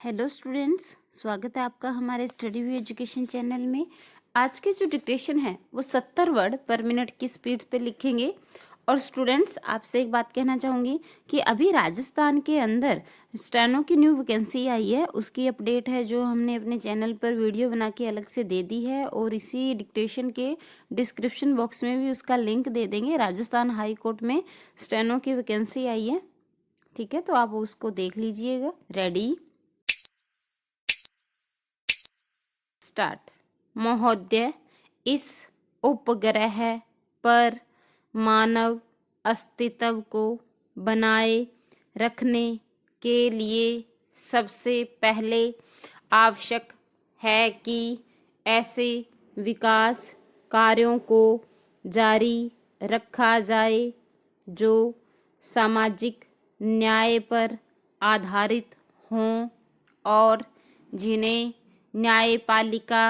Hello students, स्वागत है आपका हमारे स्टडी व्यू एजुकेशन चैनल में। आज के जो डिक्टेशन है वो 70 वर्ड पर मिनट की स्पीड पे लिखेंगे। और स्टूडेंट्स, आपसे एक बात कहना चाहूँगी कि अभी राजस्थान के अंदर स्टेनो की न्यू वैकेंसी आई है, उसकी अपडेट है जो हमने अपने चैनल पर वीडियो बना के अलग से दे दी है, और इसी डिक्टेशन के डिस्क्रिप्शन बॉक्स में भी उसका लिंक दे देंगे। राजस्थान हाई कोर्ट में स्टेनो की वैकेंसी आई है, ठीक है, तो आप उसको देख लीजिएगा। Ready, start. महोदय, इस उपग्रह पर मानव अस्तित्व को बनाए रखने के लिए सबसे पहले आवश्यक है कि ऐसे विकास कार्यों को जारी रखा जाए जो सामाजिक न्याय पर आधारित हों और जिन्हें न्यायपालिका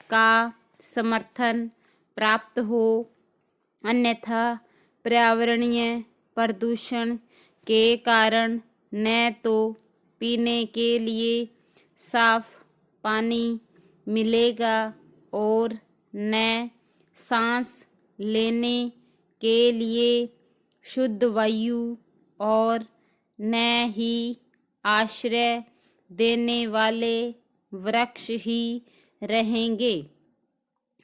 का समर्थन प्राप्त हो, अन्यथा पर्यावरणीय प्रदूषण के कारण न तो पीने के लिए साफ पानी मिलेगा और न सांस लेने के लिए शुद्ध वायु, और न ही आश्रय देने वाले वृक्ष ही रहेंगे।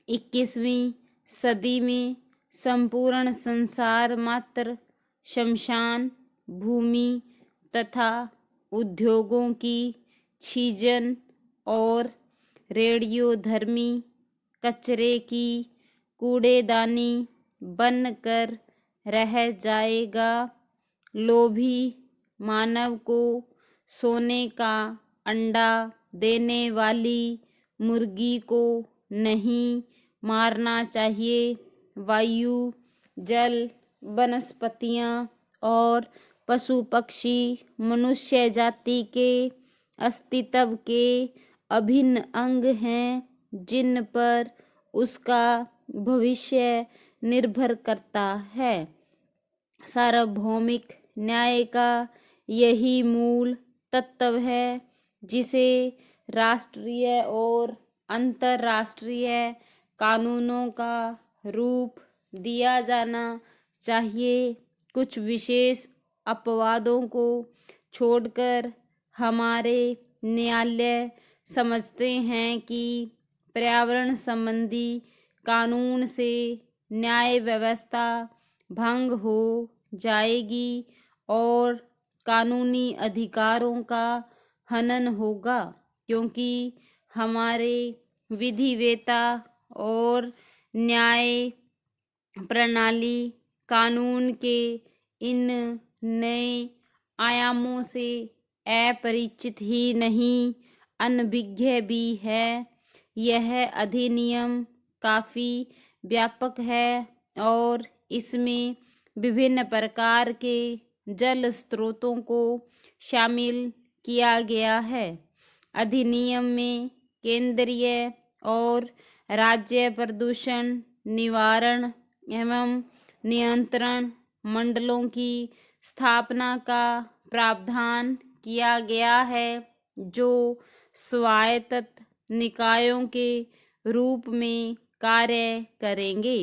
21वीं सदी में संपूर्ण संसार मात्र शमशान भूमि तथा उद्योगों की छीजन और रेडियोधर्मी कचरे की कूड़ेदानी बनकर रह जाएगा। लोभी मानव को सोने का अंडा देने वाली मुर्गी को नहीं मारना चाहिए। वायु, जल, वनस्पतियाँ और पशु पक्षी मनुष्य जाति के अस्तित्व के अभिन्न अंग हैं, जिन पर उसका भविष्य निर्भर करता है। सार्वभौमिक न्याय का यही मूल तत्व है, जिसे राष्ट्रीय और अंतर्राष्ट्रीय कानूनों का रूप दिया जाना चाहिए। कुछ विशेष अपवादों को छोड़कर हमारे न्यायालय समझते हैं कि पर्यावरण संबंधी कानून से न्याय व्यवस्था भंग हो जाएगी और कानूनी अधिकारों का हनन होगा, क्योंकि हमारे विधिवेता और न्याय प्रणाली कानून के इन नए आयामों से अपरिचित ही नहीं, अनभिज्ञ भी है। यह अधिनियम काफ़ी व्यापक है और इसमें विभिन्न प्रकार के जल स्रोतों को शामिल किया गया है। अधिनियम में केंद्रीय और राज्य प्रदूषण निवारण एवं नियंत्रण मंडलों की स्थापना का प्रावधान किया गया है, जो स्वायत्त निकायों के रूप में कार्य करेंगे।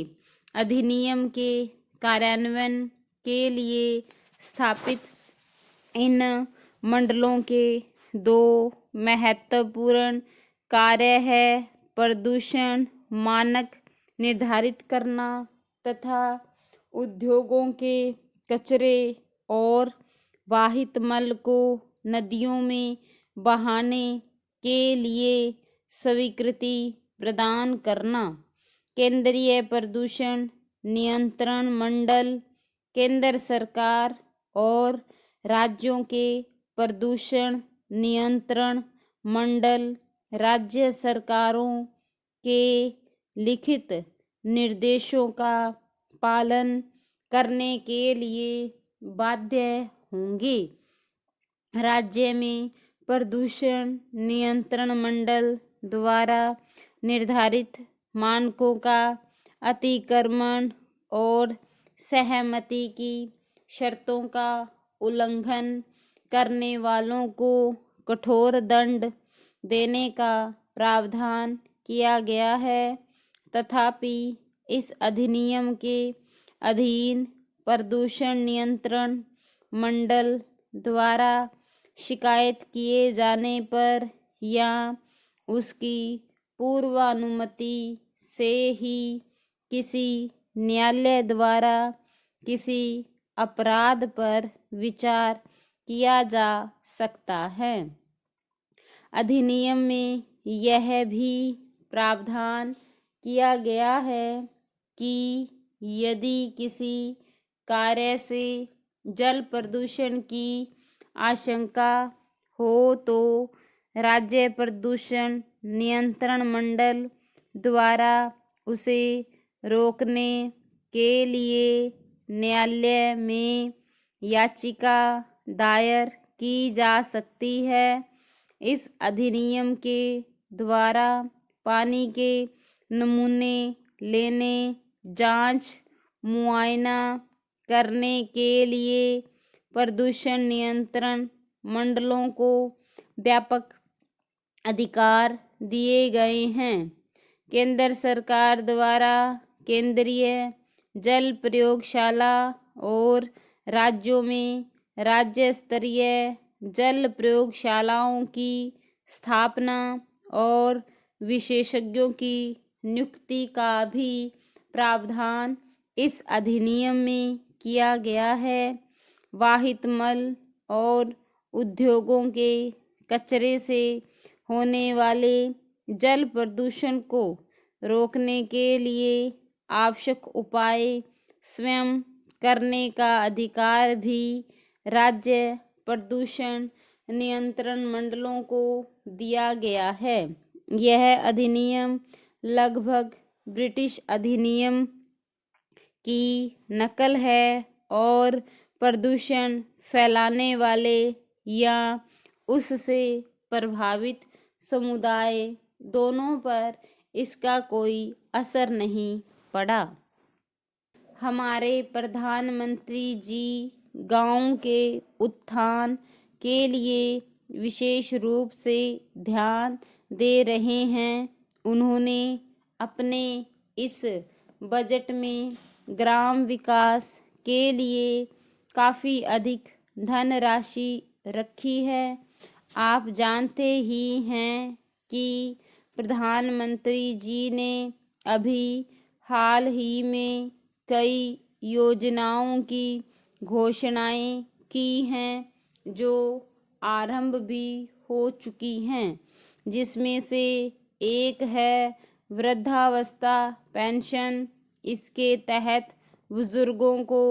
अधिनियम के कार्यान्वयन के लिए स्थापित इन मंडलों के दो महत्वपूर्ण कार्य है: प्रदूषण मानक निर्धारित करना तथा उद्योगों के कचरे और वाहित मल को नदियों में बहाने के लिए स्वीकृति प्रदान करना। केंद्रीय प्रदूषण नियंत्रण मंडल केंद्र सरकार और राज्यों के प्रदूषण नियंत्रण मंडल राज्य सरकारों के लिखित निर्देशों का पालन करने के लिए बाध्य होंगे। राज्य में प्रदूषण नियंत्रण मंडल द्वारा निर्धारित मानकों का अतिक्रमण और सहमति की शर्तों का उल्लंघन करने वालों को कठोर दंड देने का प्रावधान किया गया है। तथापि इस अधिनियम के अधीन प्रदूषण नियंत्रण मंडल द्वारा शिकायत किए जाने पर या उसकी पूर्वानुमति से ही किसी न्यायालय द्वारा किसी अपराध पर विचार किया जा सकता है। अधिनियम में यह भी प्रावधान किया गया है कि यदि किसी कार्य से जल प्रदूषण की आशंका हो तो राज्य प्रदूषण नियंत्रण मंडल द्वारा उसे रोकने के लिए न्यायालय में याचिका दायर की जा सकती है। इस अधिनियम के द्वारा पानी के नमूने लेने, जांच, मुआयना करने के लिए प्रदूषण नियंत्रण मंडलों को व्यापक अधिकार दिए गए हैं। केंद्र सरकार द्वारा केंद्रीय जल प्रयोगशाला और राज्यों में राज्य स्तरीय जल प्रयोगशालाओं की स्थापना और विशेषज्ञों की नियुक्ति का भी प्रावधान इस अधिनियम में किया गया है। वाहित मल और उद्योगों के कचरे से होने वाले जल प्रदूषण को रोकने के लिए आवश्यक उपाय स्वयं करने का अधिकार भी राज्य प्रदूषण नियंत्रण मंडलों को दिया गया है। यह अधिनियम लगभग ब्रिटिश अधिनियम की नकल है और प्रदूषण फैलाने वाले या उससे प्रभावित समुदाय दोनों पर इसका कोई असर नहीं पड़ा। हमारे प्रधानमंत्री जी गांव के उत्थान के लिए विशेष रूप से ध्यान दे रहे हैं। उन्होंने अपने इस बजट में ग्राम विकास के लिए काफ़ी अधिक धनराशि रखी है। आप जानते ही हैं कि प्रधानमंत्री जी ने अभी हाल ही में कई योजनाओं की घोषणाएं की हैं जो आरंभ भी हो चुकी हैं, जिसमें से एक है वृद्धावस्था पेंशन। इसके तहत बुजुर्गों को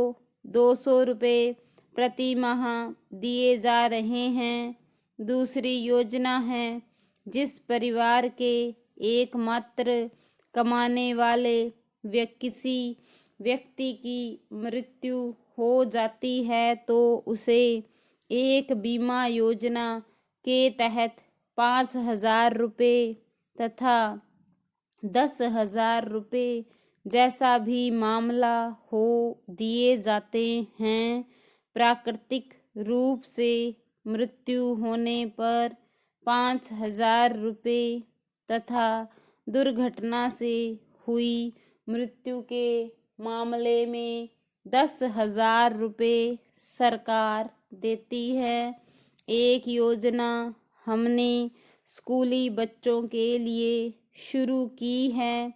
200 रुपये प्रति माह दिए जा रहे हैं। दूसरी योजना है जिस परिवार के एकमात्र कमाने वाले किसी व्यक्ति की मृत्यु हो जाती है तो उसे एक बीमा योजना के तहत 5,000 रुपये तथा 10,000 रुपये जैसा भी मामला हो दिए जाते हैं। प्राकृतिक रूप से मृत्यु होने पर 5,000 रुपये तथा दुर्घटना से हुई मृत्यु के मामले में 10,000 रुपये सरकार देती है। एक योजना हमने स्कूली बच्चों के लिए शुरू की है।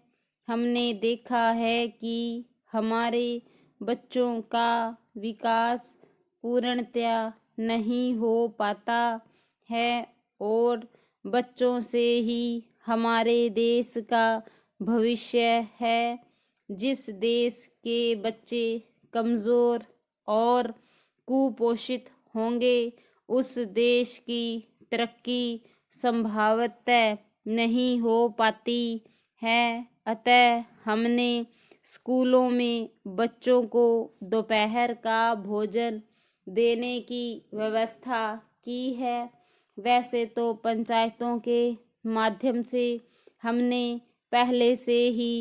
हमने देखा है कि हमारे बच्चों का विकास पूर्णतया नहीं हो पाता है और बच्चों से ही हमारे देश का भविष्य है। जिस देश के बच्चे कमज़ोर और कुपोषित होंगे उस देश की तरक्की संभवतः नहीं हो पाती है। अतः हमने स्कूलों में बच्चों को दोपहर का भोजन देने की व्यवस्था की है। वैसे तो पंचायतों के माध्यम से हमने पहले से ही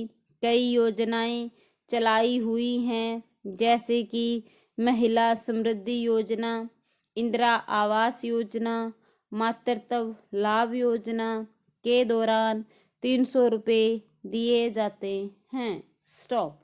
कई योजनाएं चलाई हुई हैं, जैसे कि महिला समृद्धि योजना, इंदिरा आवास योजना, मातृत्व लाभ योजना के दौरान 300 रुपये दिए जाते हैं। स्टॉप।